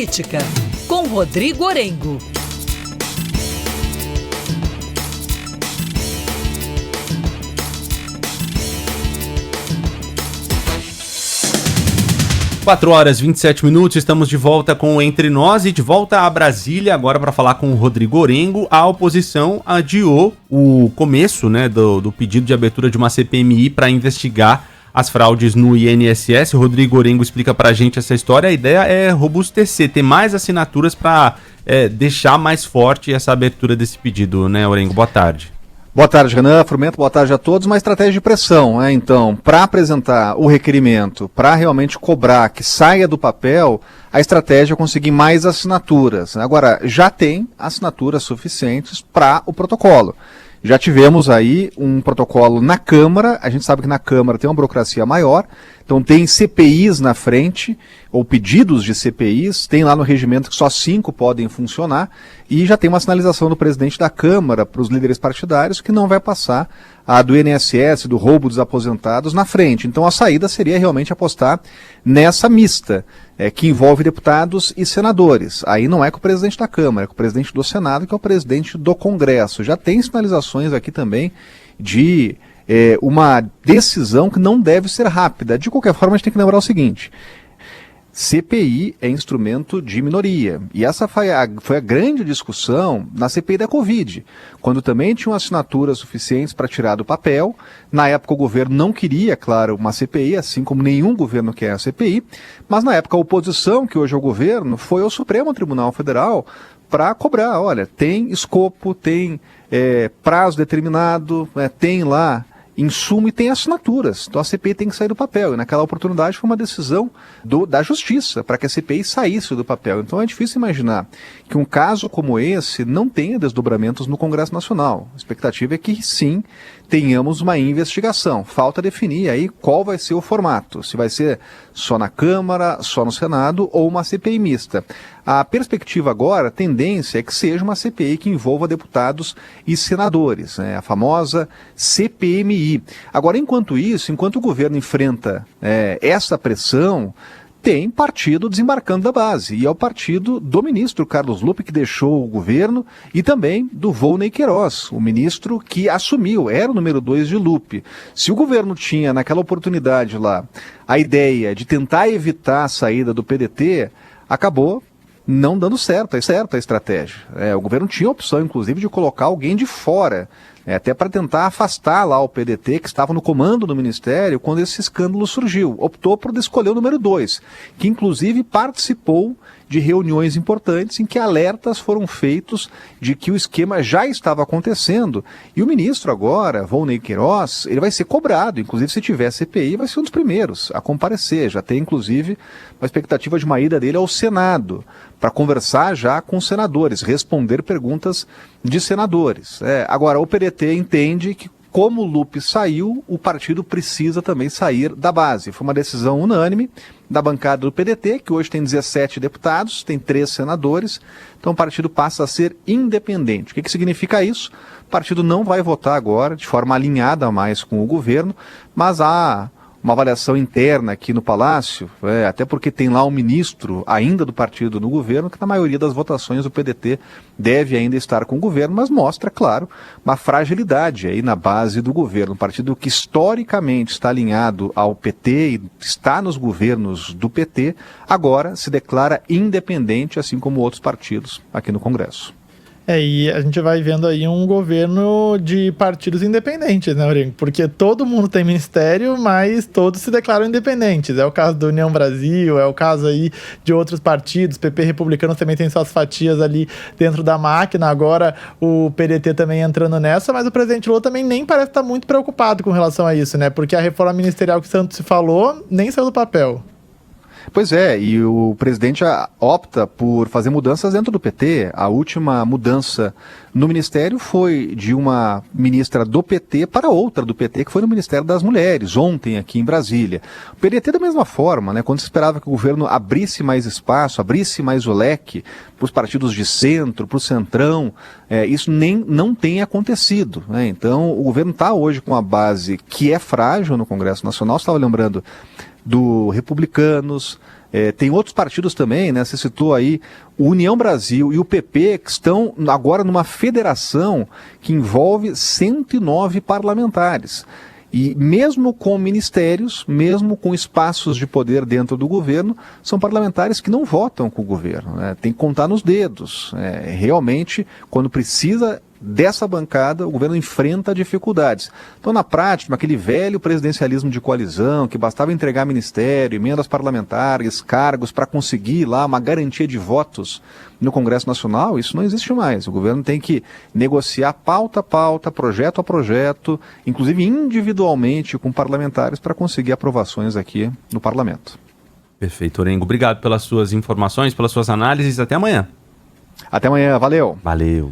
Política, com Rodrigo Orengo. Quatro horas e 27 minutos, estamos de volta com Entre Nós e de volta a Brasília, agora para falar com o Rodrigo Orengo. A oposição adiou o começo, do pedido de abertura de uma CPMI para investigar as fraudes no INSS. O Rodrigo Orengo explica para a gente essa história. A ideia é robustecer, ter mais assinaturas para deixar mais forte essa abertura desse pedido, né, Orengo? Boa tarde. Boa tarde, Renan, Frumento, boa tarde a todos. Uma estratégia de pressão, então, para apresentar o requerimento, para realmente cobrar que saia do papel, a estratégia é conseguir mais assinaturas. Agora, já tem assinaturas suficientes para o protocolo. Já tivemos aí um protocolo na Câmara, a gente sabe que na Câmara tem uma burocracia maior, então tem CPIs na frente, ou pedidos de CPIs, tem lá no regimento que só 5 podem funcionar, e já tem uma sinalização do presidente da Câmara para os líderes partidários que não vai passar a do INSS, do roubo dos aposentados, na frente. Então a saída seria realmente apostar nessa mista, que envolve deputados e senadores. Aí não é com o presidente da Câmara, é com o presidente do Senado, que é o presidente do Congresso. Já tem sinalizações aqui também de uma decisão que não deve ser rápida. De qualquer forma, a gente tem que lembrar o seguinte: CPI é instrumento de minoria, e essa foi a grande discussão na CPI da Covid, quando também tinham assinaturas suficientes para tirar do papel. Na época o governo não queria, claro, uma CPI, assim como nenhum governo quer a CPI, mas na época a oposição, que hoje é o governo, foi ao Supremo Tribunal Federal para cobrar, olha, tem escopo, tem prazo determinado, tem lá insumo e tem assinaturas. Então a CPI tem que sair do papel. E naquela oportunidade foi uma decisão da Justiça para que a CPI saísse do papel. Então é difícil imaginar que um caso como esse não tenha desdobramentos no Congresso Nacional. A expectativa é que sim, tenhamos uma investigação. Falta definir aí qual vai ser o formato. Se vai ser só na Câmara, só no Senado ou uma CPI mista. A perspectiva agora, a tendência é que seja uma CPI que envolva deputados e senadores, a famosa CPMI. Agora, enquanto isso, enquanto o governo enfrenta essa pressão, tem partido desembarcando da base, e é o partido do ministro Carlos Lupe, que deixou o governo, e também do Volney Queiroz, o ministro que assumiu, era o número 2 de Lupe. Se o governo tinha, naquela oportunidade lá, a ideia de tentar evitar a saída do PDT, acabou não dando certo a estratégia. O governo tinha a opção, inclusive, de colocar alguém de fora, até para tentar afastar lá o PDT, que estava no comando do Ministério, quando esse escândalo surgiu. Optou por escolher o número 2, que inclusive participou de reuniões importantes em que alertas foram feitos de que o esquema já estava acontecendo. E o ministro agora, Volney Queiroz, ele vai ser cobrado, inclusive se tiver CPI, vai ser um dos primeiros a comparecer. Já tem inclusive uma expectativa de uma ida dele ao Senado, para conversar já com os senadores, responder perguntas de senadores. Agora, o PDT entende que, como o Lupe saiu, o partido precisa também sair da base. Foi uma decisão unânime da bancada do PDT, que hoje tem 17 deputados, tem 3 senadores, então o partido passa a ser independente. O que significa isso? O partido não vai votar agora de forma alinhada mais com o governo, mas há uma avaliação interna aqui no Palácio, até porque tem lá um ministro ainda do partido no governo, que na maioria das votações o PDT deve ainda estar com o governo, mas mostra, claro, uma fragilidade aí na base do governo. Um partido que historicamente está alinhado ao PT e está nos governos do PT, agora se declara independente, assim como outros partidos aqui no Congresso. E a gente vai vendo aí um governo de partidos independentes, né, Orengo? Porque todo mundo tem ministério, mas todos se declaram independentes. É o caso do União Brasil, é o caso aí de outros partidos. PP Republicano também tem suas fatias ali dentro da máquina. Agora o PDT também entrando nessa, mas o presidente Lula também nem parece estar muito preocupado com relação a isso, né? Porque a reforma ministerial que tanto se falou nem saiu do papel. Pois é, e o presidente opta por fazer mudanças dentro do PT. A última mudança no ministério foi de uma ministra do PT para outra do PT, que foi no Ministério das Mulheres, ontem aqui em Brasília. O PDT da mesma forma, quando se esperava que o governo abrisse mais espaço, abrisse mais o leque para os partidos de centro, para o centrão, isso não tem acontecido. Então o governo está hoje com uma base que é frágil no Congresso Nacional. Você estava lembrando do Republicanos, tem outros partidos também, né? Você citou aí o União Brasil e o PP, que estão agora numa federação que envolve 109 parlamentares. E mesmo com ministérios, mesmo com espaços de poder dentro do governo, são parlamentares que não votam com o governo, né? Tem que contar nos dedos. Realmente, quando precisa dessa bancada, o governo enfrenta dificuldades. Então, na prática, aquele velho presidencialismo de coalizão, que bastava entregar ministério, emendas parlamentares, cargos para conseguir lá uma garantia de votos no Congresso Nacional, isso não existe mais. O governo tem que negociar pauta a pauta, projeto a projeto, inclusive individualmente com parlamentares para conseguir aprovações aqui no Parlamento. Perfeito, Orengo. Obrigado pelas suas informações, pelas suas análises. Até amanhã. Até amanhã. Valeu. Valeu.